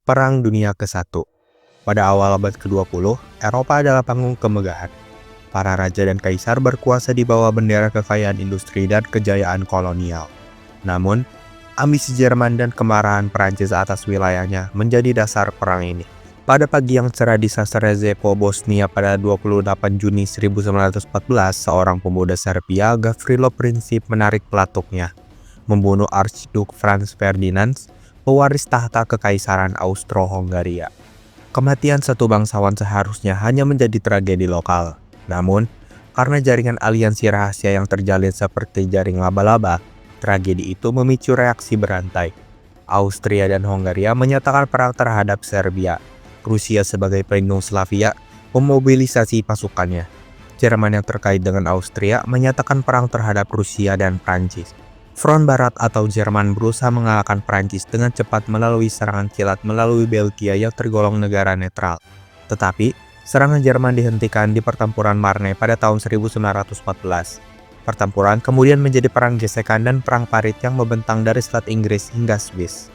Perang Dunia ke-1. Pada awal abad ke-20, Eropa adalah panggung kemegahan. Para raja dan kaisar berkuasa di bawah bendera kekayaan industri dan kejayaan kolonial. Namun, ambisi Jerman dan kemarahan Prancis atas wilayahnya menjadi dasar perang ini. Pada pagi yang cerah di Sarajevo, Bosnia pada 28 Juni 1914, seorang pemuda Serbia, Gavrilo Princip, menarik pelatuknya, membunuh Archduke Franz Ferdinand, pewaris tahta Kekaisaran Austro-Hongaria. Kematian satu bangsawan seharusnya hanya menjadi tragedi lokal. Namun, karena jaringan aliansi rahasia yang terjalin seperti jaring laba-laba, tragedi itu memicu reaksi berantai. Austria dan Hongaria menyatakan perang terhadap Serbia. Rusia sebagai pelindung Slavia memobilisasi pasukannya. Jerman yang terkait dengan Austria menyatakan perang terhadap Rusia dan Prancis. Front Barat atau Jerman berusaha mengalahkan Prancis dengan cepat melalui serangan kilat melalui Belgia yang tergolong negara netral. Tetapi, serangan Jerman dihentikan di pertempuran Marne pada tahun 1914. Pertempuran kemudian menjadi perang gesekan dan perang parit yang membentang dari Selat Inggris hingga Swiss.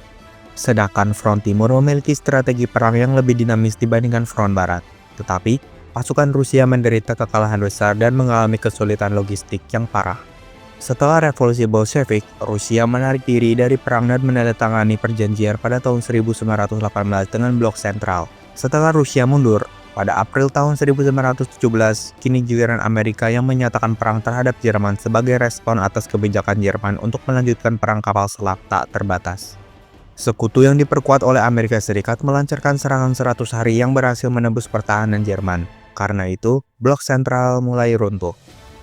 Sedangkan Front Timur memiliki strategi perang yang lebih dinamis dibandingkan Front Barat. Tetapi, pasukan Rusia menderita kekalahan besar dan mengalami kesulitan logistik yang parah. Setelah revolusi Bolshevik, Rusia menarik diri dari perang dan menandatangani perjanjian pada tahun 1918 dengan Blok Sentral. Setelah Rusia mundur, pada April tahun 1917, kini giliran Amerika yang menyatakan perang terhadap Jerman sebagai respon atas kebijakan Jerman untuk melanjutkan perang kapal selam tak terbatas. Sekutu yang diperkuat oleh Amerika Serikat melancarkan serangan 100 hari yang berhasil menembus pertahanan Jerman. Karena itu, Blok Sentral mulai runtuh.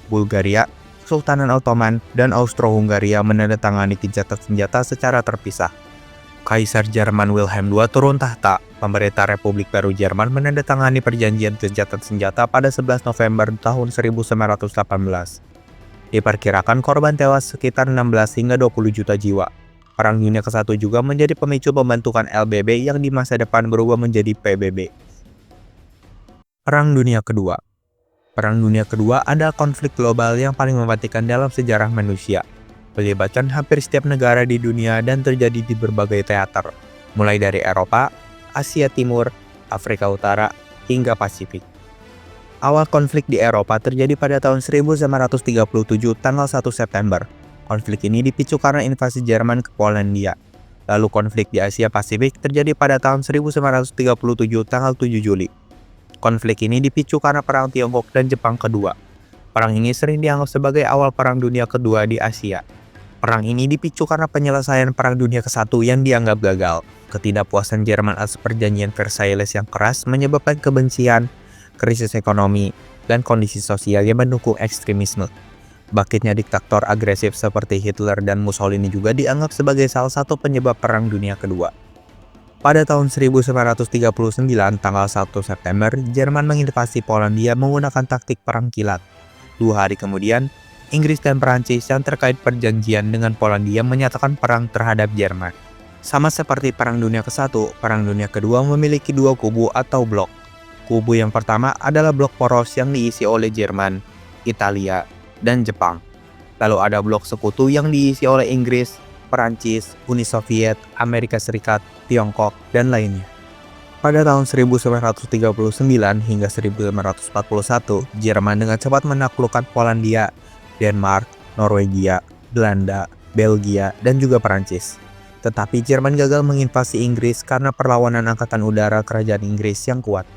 Bulgaria, Kesultanan Ottoman, dan Austro-Hungaria menandatangani gencatan senjata secara terpisah. Kaisar Jerman Wilhelm II turun tahta. Pemerintah Republik Baru Jerman menandatangani perjanjian gencatan senjata pada 11 November tahun 1918. Diperkirakan korban tewas sekitar 16 hingga 20 juta jiwa. Perang Dunia ke-1 juga menjadi pemicu pembentukan LBB yang di masa depan berubah menjadi PBB. Perang Dunia Kedua. Perang Dunia Kedua adalah konflik global yang paling mematikan dalam sejarah manusia. Melibatkan hampir setiap negara di dunia dan terjadi di berbagai teater, mulai dari Eropa, Asia Timur, Afrika Utara, hingga Pasifik. Awal konflik di Eropa terjadi pada tahun 1937 tanggal 1 September. Konflik ini dipicu karena invasi Jerman ke Polandia. Lalu konflik di Asia Pasifik terjadi pada tahun 1937 tanggal 7 Juli. Konflik ini dipicu karena Perang Tiongkok dan Jepang kedua. Perang ini sering dianggap sebagai awal Perang Dunia Kedua di Asia. Perang ini dipicu karena penyelesaian Perang Dunia ke-1 yang dianggap gagal. Ketidakpuasan Jerman atas perjanjian Versailles yang keras menyebabkan kebencian, krisis ekonomi, dan kondisi sosial yang mendukung ekstremisme. Bangkitnya diktator agresif seperti Hitler dan Mussolini juga dianggap sebagai salah satu penyebab Perang Dunia Kedua. Pada tahun 1939, tanggal 1 September, Jerman menginvasi Polandia menggunakan taktik perang kilat. 2 hari kemudian, Inggris dan Perancis yang terkait perjanjian dengan Polandia menyatakan perang terhadap Jerman. Sama seperti Perang Dunia ke-1, Perang Dunia Kedua memiliki 2 kubu atau blok. Kubu yang pertama adalah blok poros yang diisi oleh Jerman, Italia, dan Jepang. Lalu ada blok sekutu yang diisi oleh Inggris, Perancis, Uni Soviet, Amerika Serikat, Tiongkok, dan lainnya. Pada tahun 1939 hingga 1941, Jerman dengan cepat menaklukkan Polandia, Denmark, Norwegia, Belanda, Belgia, dan juga Perancis. Tetapi Jerman gagal menginvasi Inggris karena perlawanan angkatan udara kerajaan Inggris yang kuat.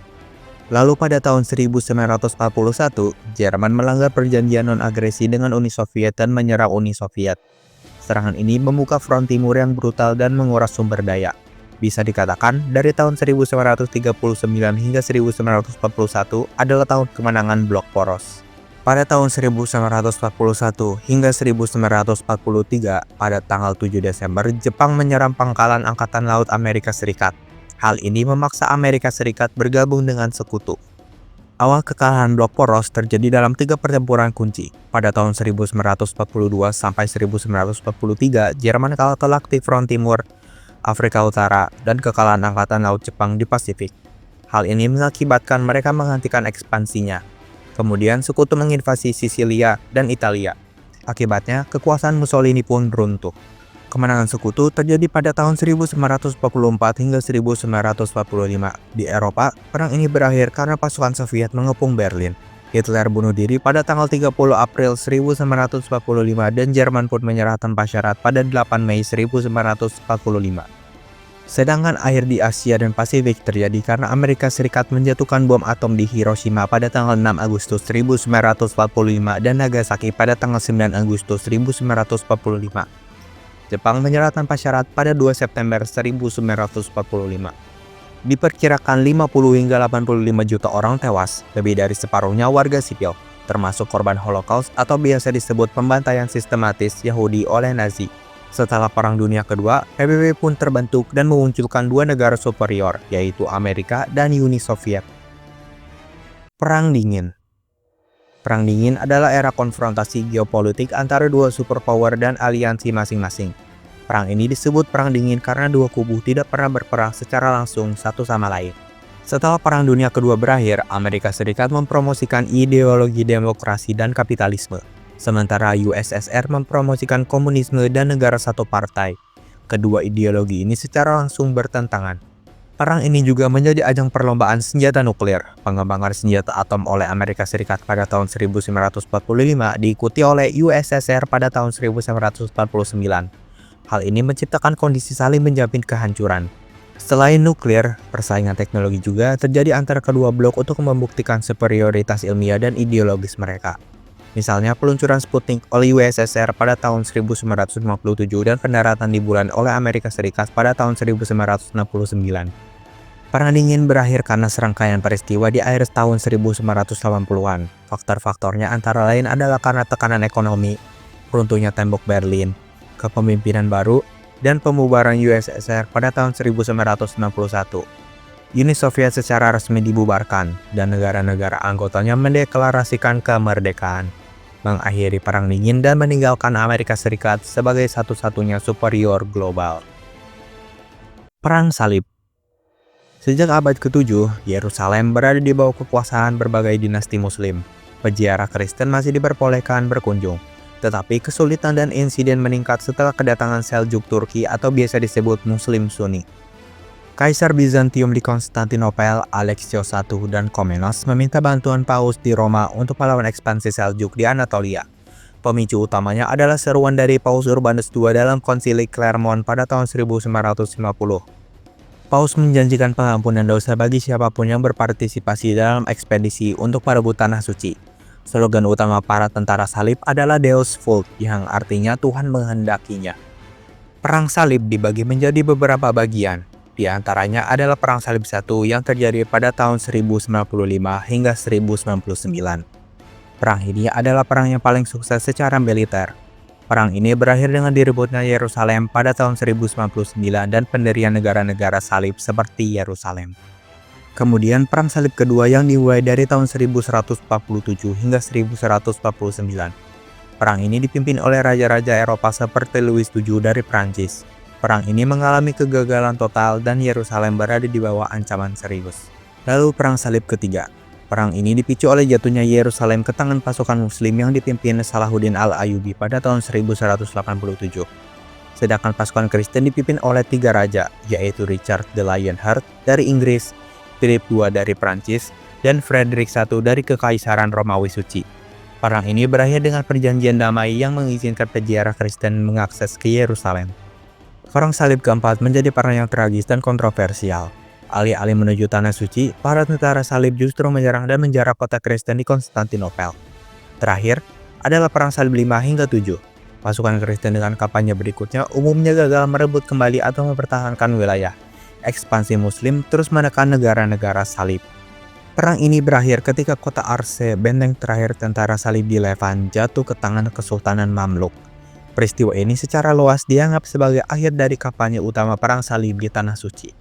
Lalu pada tahun 1941, Jerman melanggar perjanjian non-agresi dengan Uni Soviet dan menyerang Uni Soviet. Serangan ini membuka Front Timur yang brutal dan menguras sumber daya. Bisa dikatakan, dari tahun 1939 hingga 1941 adalah tahun kemenangan Blok Poros. Pada tahun 1941 hingga 1943, pada tanggal 7 Desember, Jepang menyerang pangkalan Angkatan Laut Amerika Serikat. Hal ini memaksa Amerika Serikat bergabung dengan sekutu. Awal kekalahan Blok Poros terjadi dalam 3 pertempuran kunci. Pada tahun 1942 sampai 1943, Jerman kalah telak di Front Timur, Afrika Utara, dan kekalahan Angkatan Laut Jepang di Pasifik. Hal ini mengakibatkan mereka menghentikan ekspansinya. Kemudian sekutu menginvasi Sisilia dan Italia. Akibatnya, kekuasaan Mussolini pun runtuh. Kemenangan sekutu terjadi pada tahun 1944 hingga 1945. Di Eropa, perang ini berakhir karena pasukan Soviet mengepung Berlin. Hitler bunuh diri pada tanggal 30 April 1945 dan Jerman pun menyerah tanpa syarat pada 8 Mei 1945. Sedangkan akhir di Asia dan Pasifik terjadi karena Amerika Serikat menjatuhkan bom atom di Hiroshima pada tanggal 6 Agustus 1945 dan Nagasaki pada tanggal 9 Agustus 1945. Jepang menyerah tanpa syarat pada 2 September 1945. Diperkirakan 50 hingga 85 juta orang tewas, lebih dari separuhnya warga sipil, termasuk korban Holocaust atau biasa disebut pembantaian sistematis Yahudi oleh Nazi. Setelah Perang Dunia Kedua, PBB pun terbentuk dan memunculkan dua negara superior, yaitu Amerika dan Uni Soviet. Perang Dingin. Perang Dingin adalah era konfrontasi geopolitik antara dua superpower dan aliansi masing-masing. Perang ini disebut Perang Dingin karena dua kubu tidak pernah berperang secara langsung satu sama lain. Setelah Perang Dunia Kedua berakhir, Amerika Serikat mempromosikan ideologi demokrasi dan kapitalisme, sementara USSR mempromosikan komunisme dan negara satu partai. Kedua ideologi ini secara langsung bertentangan. Perang ini juga menjadi ajang perlombaan senjata nuklir. Pengembangan senjata atom oleh Amerika Serikat pada tahun 1945 diikuti oleh USSR pada tahun 1949. Hal ini menciptakan kondisi saling menjamin kehancuran. Selain nuklir, persaingan teknologi juga terjadi antara kedua blok untuk membuktikan superioritas ilmiah dan ideologis mereka. Misalnya peluncuran Sputnik oleh USSR pada tahun 1957 dan pendaratan di bulan oleh Amerika Serikat pada tahun 1969. Perang Dingin berakhir karena serangkaian peristiwa di akhir tahun 1980-an. Faktor-faktornya antara lain adalah karena tekanan ekonomi, runtuhnya tembok Berlin, kepemimpinan baru, dan pembubaran USSR pada tahun 1961. Uni Soviet secara resmi dibubarkan, dan negara-negara anggotanya mendeklarasikan kemerdekaan, mengakhiri Perang Dingin dan meninggalkan Amerika Serikat sebagai satu-satunya superior global. Perang Salib. Sejak abad ke-7, Yerusalem berada di bawah kekuasaan berbagai dinasti Muslim. Peziarah Kristen masih diperbolehkan berkunjung, tetapi kesulitan dan insiden meningkat setelah kedatangan Seljuk Turki atau biasa disebut Muslim Sunni. Kaisar Bizantium di Konstantinopel, Alexios I dan Komnenos meminta bantuan Paus di Roma untuk melawan ekspansi Seljuk di Anatolia. Pemicu utamanya adalah seruan dari Paus Urbanus II dalam konsili Clermont pada tahun 1950. Paus menjanjikan pengampunan dosa bagi siapapun yang berpartisipasi dalam ekspedisi untuk merebut tanah suci. Slogan utama para tentara salib adalah Deus Vult, yang artinya Tuhan menghendakinya. Perang salib dibagi menjadi beberapa bagian. Di antaranya adalah Perang Salib I yang terjadi pada tahun 1095 hingga 1099. Perang ini adalah perang yang paling sukses secara militer. Perang ini berakhir dengan direbutnya Yerusalem pada tahun 1099 dan pendirian negara-negara salib seperti Yerusalem. Kemudian Perang Salib kedua yang dimulai dari tahun 1147 hingga 1149. Perang ini dipimpin oleh raja-raja Eropa seperti Louis VII dari Prancis. Perang ini mengalami kegagalan total dan Yerusalem berada di bawah ancaman serius. Lalu Perang Salib ketiga. Perang ini dipicu oleh jatuhnya Yerusalem ke tangan pasukan Muslim yang dipimpin Salahuddin Al-Ayyubi pada tahun 1187. Sedangkan pasukan Kristen dipimpin oleh tiga raja, yaitu Richard the Lionheart dari Inggris, Philip II dari Prancis, dan Frederick I dari Kekaisaran Romawi Suci. Perang ini berakhir dengan perjanjian damai yang mengizinkan peziarah Kristen mengakses ke Yerusalem. Perang Salib keempat menjadi perang yang tragis dan kontroversial. Alih-alih menuju Tanah Suci, para tentara salib justru menyerang dan menjarah kota Kristen di Konstantinopel. Terakhir, adalah Perang Salib 5 hingga 7. Pasukan Kristen dengan kampanye berikutnya umumnya gagal merebut kembali atau mempertahankan wilayah. Ekspansi Muslim terus menekan negara-negara salib. Perang ini berakhir ketika kota Arse, benteng terakhir tentara salib di Levan, jatuh ke tangan Kesultanan Mamluk. Peristiwa ini secara luas dianggap sebagai akhir dari kampanye utama Perang Salib di Tanah Suci.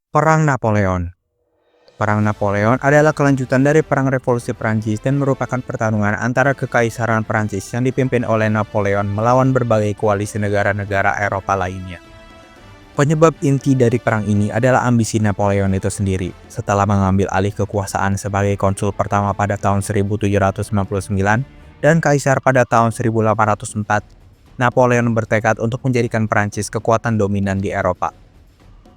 Perang Napoleon. Perang Napoleon adalah kelanjutan dari Perang Revolusi Prancis dan merupakan pertarungan antara Kekaisaran Prancis yang dipimpin oleh Napoleon melawan berbagai koalisi negara-negara Eropa lainnya. Penyebab inti dari perang ini adalah ambisi Napoleon itu sendiri. Setelah mengambil alih kekuasaan sebagai konsul pertama pada tahun 1799 dan kaisar pada tahun 1804, Napoleon bertekad untuk menjadikan Prancis kekuatan dominan di Eropa.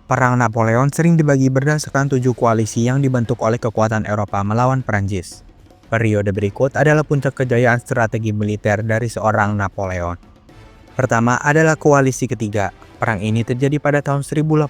Perang Napoleon sering dibagi berdasarkan 7 koalisi yang dibentuk oleh kekuatan Eropa melawan Prancis. Periode berikut adalah puncak kejayaan strategi militer dari seorang Napoleon. Pertama adalah koalisi ketiga. Perang ini terjadi pada tahun 1805.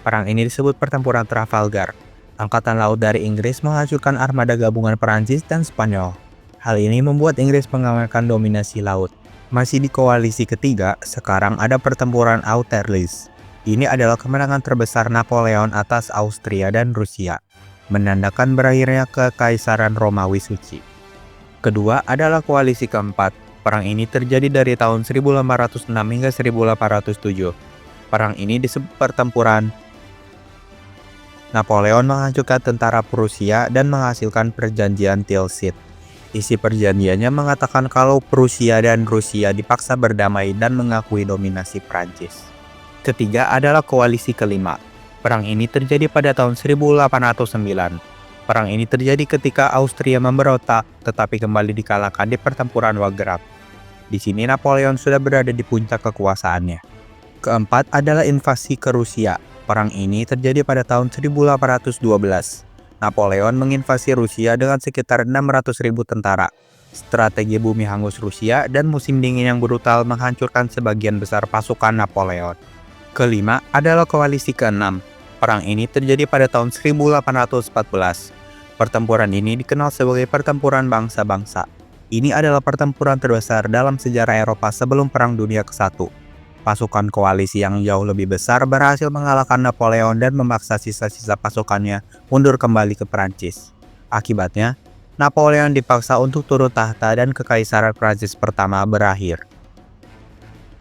Perang ini disebut Pertempuran Trafalgar. Angkatan laut dari Inggris menghancurkan armada gabungan Perancis dan Spanyol. Hal ini membuat Inggris mengamalkan dominasi laut. Masih di koalisi ketiga, sekarang ada Pertempuran Austerlitz. Ini adalah kemenangan terbesar Napoleon atas Austria dan Rusia, menandakan berakhirnya Kekaisaran Romawi Suci. Kedua adalah koalisi keempat. Perang ini terjadi dari tahun 1806 hingga 1807. Perang ini disebut Pertempuran. Napoleon menghancurkan tentara Prusia dan menghasilkan perjanjian Tilsit. Isi perjanjiannya mengatakan kalau Prusia dan Rusia dipaksa berdamai dan mengakui dominasi Prancis. Ketiga adalah koalisi kelima. Perang ini terjadi pada tahun 1809. Perang ini terjadi ketika Austria memberontak tetapi kembali dikalahkan di Pertempuran Wagram. Di sini Napoleon sudah berada di puncak kekuasaannya. Keempat adalah invasi ke Rusia. Perang ini terjadi pada tahun 1812. Napoleon menginvasi Rusia dengan sekitar 600.000 tentara. Strategi bumi hangus Rusia dan musim dingin yang brutal menghancurkan sebagian besar pasukan Napoleon. Kelima adalah koalisi keenam. Perang ini terjadi pada tahun 1814. Pertempuran ini dikenal sebagai Pertempuran Bangsa-Bangsa. Ini adalah pertempuran terbesar dalam sejarah Eropa sebelum Perang Dunia ke-1. Pasukan koalisi yang jauh lebih besar berhasil mengalahkan Napoleon dan memaksa sisa-sisa pasukannya mundur kembali ke Prancis. Akibatnya, Napoleon dipaksa untuk turun tahta dan Kekaisaran Prancis pertama berakhir.